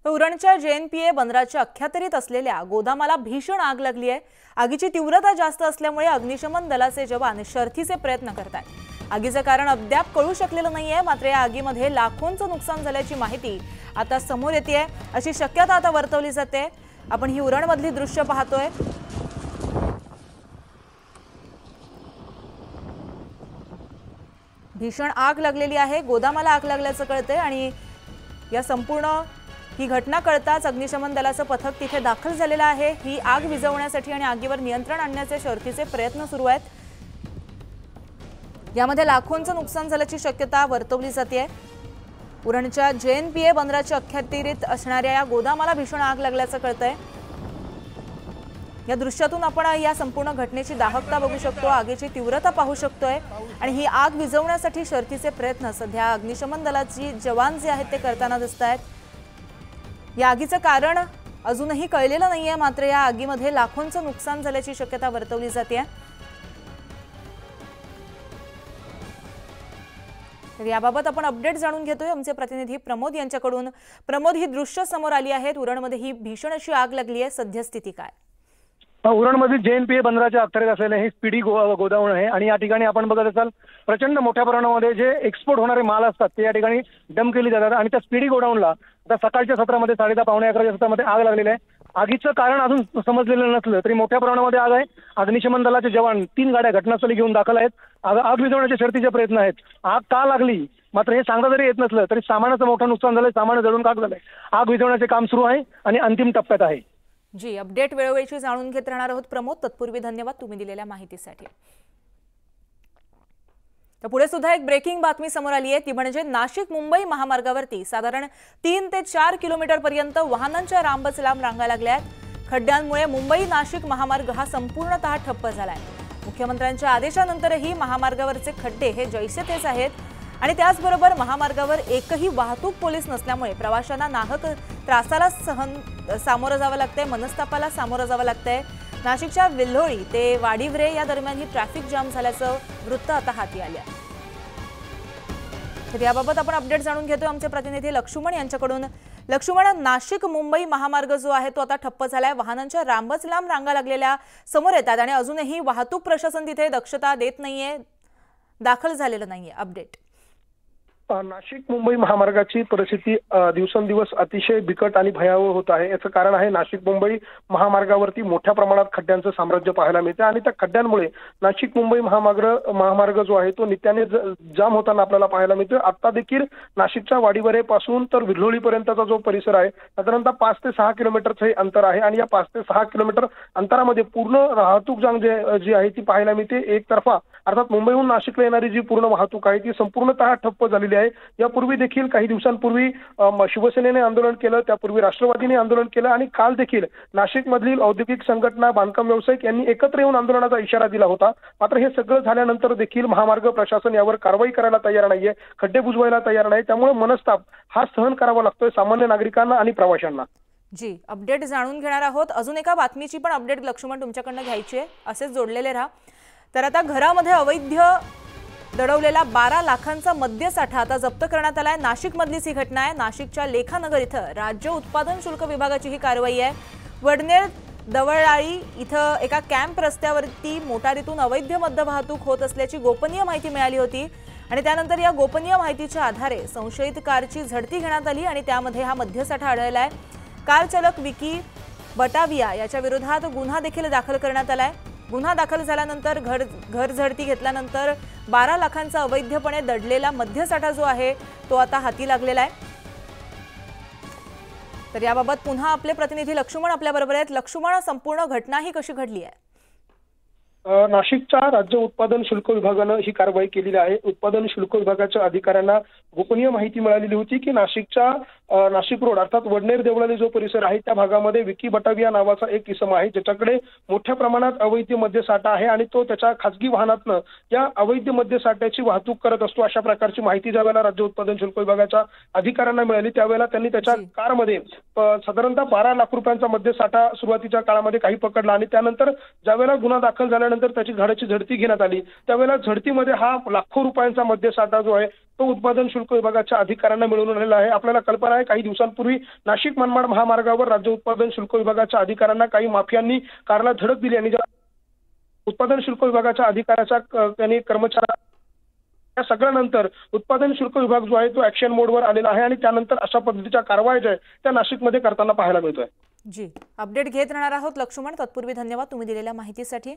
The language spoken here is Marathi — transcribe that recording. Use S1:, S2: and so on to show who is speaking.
S1: उरणच्या JNPA बंदराच्या अखत्यारीत असलेल्या गोदामाला भीषण आग लागली आहे। आगीची तीव्रता जास्त असल्यामुळे अग्निशमन दलाचे जवान शर्थीचे प्रयत्न करतात। आगीचे कारण अद्याप कळू शकलेलं नाहीये, मात्र या आगीमध्ये लाखोंचं नुकसान झाल्याची माहिती आता समोर येते, अशी शक्यता आता वर्तवली जाते। आपण ही उरणमधली दृश्य पाहतोय। भीषण आग लागलेली आहे, गोदामाला आग लागल्याचं कळतंय आणि या संपूर्ण ही घटना कळताच अग्निशमन दलाचं पथक तिथे दाखल झालेलं आहे। ही आग विझवण्यासाठी आणि आगीवर नियंत्रण आणण्याचे शर्थीचे प्रयत्न सुरू आहेत। यामध्ये लाखोंचं नुकसान झाल्याची शक्यता वर्तवली जाते। उरणच्या JNPA बंदराच्या अखत्यारीत असणाऱ्या या गोदामाला भीषण आग लागल्याचं कळतंय। या दृश्यातून आपण या संपूर्ण घटनेची दाहकता बघू शकतो, आगीची तीव्रता पाहू शकतोय आणि ही आग विझवण्यासाठी शर्थीचे प्रयत्न सध्या अग्निशमन दलाची जवान जे आहेत ते करताना दिसतायत। या आगीचं कारण अजूनही कळलेलं नाहीये, मात्र या आगीमध्ये लाखोंचं नुकसान झाल्याची शक्यता वर्तवली जाते। तर याबाबत आपण अपडेट जाणून घेतोय आमचे प्रतिनिधी प्रमोद यांच्याकडून। प्रमोद, ही दृश्य समोर आली आहेत, उरणमध्ये ही भीषण अशी आग लागली आहे, सद्यस्थिती काय?
S2: उरणमध्ये JNPA बंदराच्या अखत्यारीत असलेले हे स्पीडी गोदाम आहे आणि या ठिकाणी आपण बघत असाल प्रचंड मोठ्या प्रमाणामध्ये जे एक्सपोर्ट होणारे माल असतात ते या ठिकाणी डंप केली जातात आणि त्या स्पीडी गोडाऊनला आता सकाळच्या सत्रामध्ये 10:30 पावणे 11च्या सत्रामध्ये आग लागलेली आहे। आगीचं कारण अजून समजलेलं नसलं तरी मोठ्या प्रमाणामध्ये आग आहे। अग्निशमन दलाचे जवान 3 गाड्या घटनास्थळी घेऊन दाखल आहेत। आग विझवण्याचे शर्थीचे प्रयत्न आहेत। आग का लागली मात्र हे सांगता जरी येत नसलं तरी सामानाचं मोठं नुकसान झालंय, सामान जळून खाक झालंय। आग विझवण्याचे काम सुरू आहे आणि अंतिम टप्प्यात आहे।
S1: जी, अपडेट वेळोवेळी जाणून घेत राहणार आहोत प्रमोद। तत्पूर्वी धन्यवाद तुम्ही दिलेल्या माहितीसाठी। तर पुढे सुद्धा एक ब्रेकिंग बातमी समोर आली आहे, ती म्हणजे नाशिक मुंबई महामार्गावरती साधारण 3 ते 4 किलोमीटर पर्यंत वाहनांच्या लांबच लांब रांगा लागल्या आहेत। खड्ड्यांमुळे मुंबई नाशिक महामार्ग हा संपूर्णतः ठप्प झालाय। मुख्यमंत्र्यांच्या आदेशानंतरही महामार्गावरचे खड्डे हे जैसे तेच आहेत आणि त्याचबरोबर महामार्गावर एकही वाहतूक पोलीस नसल्यामुळे प्रवाशांना नाहक त्रासाला सामोरं जावं लागतंय, मनस्तापाला सामोरं जावं लागतंय। नाशिकच्या विल्होळी ते वाडीवरे या दरम्यान ही ट्रॅफिक जाम झाल्याचं वृत्त आता हाती आले आहे। तर याबाबत आपण अपडेट जाणून घेतोय आमचे प्रतिनिधी लक्ष्मण यांच्याकडून। लक्ष्मण, नाशिक मुंबई महामार्ग जो आहे तो आता ठप्प झालाय, वाहनांच्या लांबच लांब रांगा लागलेल्या समोर येतात आणि अजूनही वाहतूक प्रशासन तिथे दक्षता देत नाहीये, दाखल झालेलं नाहीये। अपडेट
S2: नाशिक मुंबई महामार्गाची परिस्थिती दिवसेंदिवस अतिशय बिकट आणि भयावह होत आहे। याचं कारण आहे नाशिक मुंबई महामार्गावरती मोठ्या प्रमाणात खड्ड्यांचं साम्राज्य पाहायला मिळतं आणि त्या खड्ड्यांमुळे नाशिक मुंबई महामार्ग जो आहे तो नित्याने जाम होताना आपल्याला पाहायला मिळतो। आता देखील नाशिकच्या वाडीवरे पासून तर विल्होळीपर्यंतचा जो परिसर आहे साधारणतः 5 ते 6 किलोमीटरचं हे अंतर आहे आणि या 5 ते 6 किलोमीटर अंतरामध्ये पूर्ण वाहतूक जाम जी आहे ती पाहायला मिळते। एकतर्फा अर्थात मुंबईहून नाशिकला येणारी जी पूर्ण वाहतूक आहे ती संपूर्णतः ठप्प झालेली आहे। यापूर्वी देखील काही दिवसांपूर्वी शिवसेनेने आंदोलन केलं, त्यापूर्वी राष्ट्रवादीने आंदोलन केलं आणि काल देखील नाशिकमधील औद्योगिक संघटना, बांधकाम व्यावसायिक यांनी एकत्र येऊन आंदोलनाचा इशारा दिला होता। मात्र हे सगळं झाल्यानंतर देखील महामार्ग प्रशासन यावर कारवाई करायला तयार नाहीये, खड्डे बुजवायला तयार नाही। त्यामुळे मनस्ताप हा सहन करावा लागतोय सामान्य नागरिकांना आणि प्रवाशांना।
S1: जी, अपडेट जाणून घेणार आहोत। अजून एका बातमीची पण अपडेट लक्ष्मण तुमच्याकडनं घ्यायची आहे, असेच जोडलेले राहा। तर आता घरामध्ये अवैध दडवलेला 12 लाखांचा मद्यसाठा आता जप्त करण्यात आलाय। नाशिकमधलीच ही घटना आहे। नाशिकच्या लेखानगर इथं राज्य उत्पादन शुल्क विभागाची ही कारवाई आहे। वडनेर दवळाळी इथं एका कॅम्प रस्त्यावरती मोटारीतून अवैध मद्य वाहतूक होत असल्याची गोपनीय माहिती मिळाली होती आणि त्यानंतर या गोपनीय माहितीच्या आधारे संशयित कारची झडती घेण्यात आली आणि त्यामध्ये हा मद्यसाठा आढळलाय। कार चालक विकी बटाविया याच्या विरोधात गुन्हा देखील दाखल करण्यात आलाय। गुन्हा दाखल झाल्यानंतर घर झडती घेतल्यानंतर 12 लाखांचा अवैधपणे दडलेला मद्यसाठा जो आहे तो आता हाती लागलेला आहे। तर याबाबत पुन्हा आपले प्रतिनिधी लक्ष्मण आपल्या बरोबर आहेत। लक्ष्मण, संपूर्ण घटना ही कशी घडली आहे?
S2: नाशिकच्या राज्य उत्पादन शुल्क विभागानं ही कारवाई केलेली आहे। उत्पादन शुल्क विभागाच्या अधिकाऱ्यांना गोपनीय माहिती मिळालेली होती की नाशिक रोड अर्थात वडनेर देवळाली जो परिसर आहे त्या भागामध्ये विकी बटाविया नावाचा एक इसम आहे, ज्याच्याकडे मोठ्या प्रमाणात अवैध मद्यसाठा आहे आणि तो त्याच्या खासगी वाहनातनं या अवैध मद्यसाठ्याची वाहतूक करत असतो। अशा प्रकारची माहिती ज्यावेळेला राज्य उत्पादन शुल्क विभागाच्या अधिकाऱ्यांना मिळाली त्यावेळेला त्यांनी त्याच्या कारमध्ये साधारणतः 12 लाख रुपयांचा मद्यसाठा सुरुवातीच्या काळामध्ये काही पकडला आणि त्यानंतर ज्यावेळेला गुन्हा दाखल झाल्यानंतर त्याची गाड्याची झडती घेण्यात आली त्यावेळेला झडतीमध्ये हा लाखो रुपयांचा मद्यसाठा जो आहे तो उत्पादन शुल्क विभागाच्या अधिकाऱ्यांना मिळवून आलेला आहे। आपल्याला कल्पना आहे काही दिवसांपूर्वी नाशिक मनमाड महामार्गावर राज्य उत्पादन शुल्क विभागाच्या अधिकाऱ्यांना काही माफियांनी कारला धडक दिली आणि उत्पादन शुल्क विभागाच्या अधिकाऱ्याच्या त्यांनी कर्मचाऱ्या या सगळ्यानंतर उत्पादन शुल्क विभाग जो आहे तो ऍक्शन मोडवर आलेला आहे आणि त्यानंतर अशा पद्धतीच्या कारवाई ज्या त्या नाशिकमध्ये करताना पाहायला मिळतोय।
S1: जी, अपडेट घेत राहणार आहोत लक्ष्मण। तत्पूर्वी धन्यवाद तुम्ही दिलेल्या माहितीसाठी।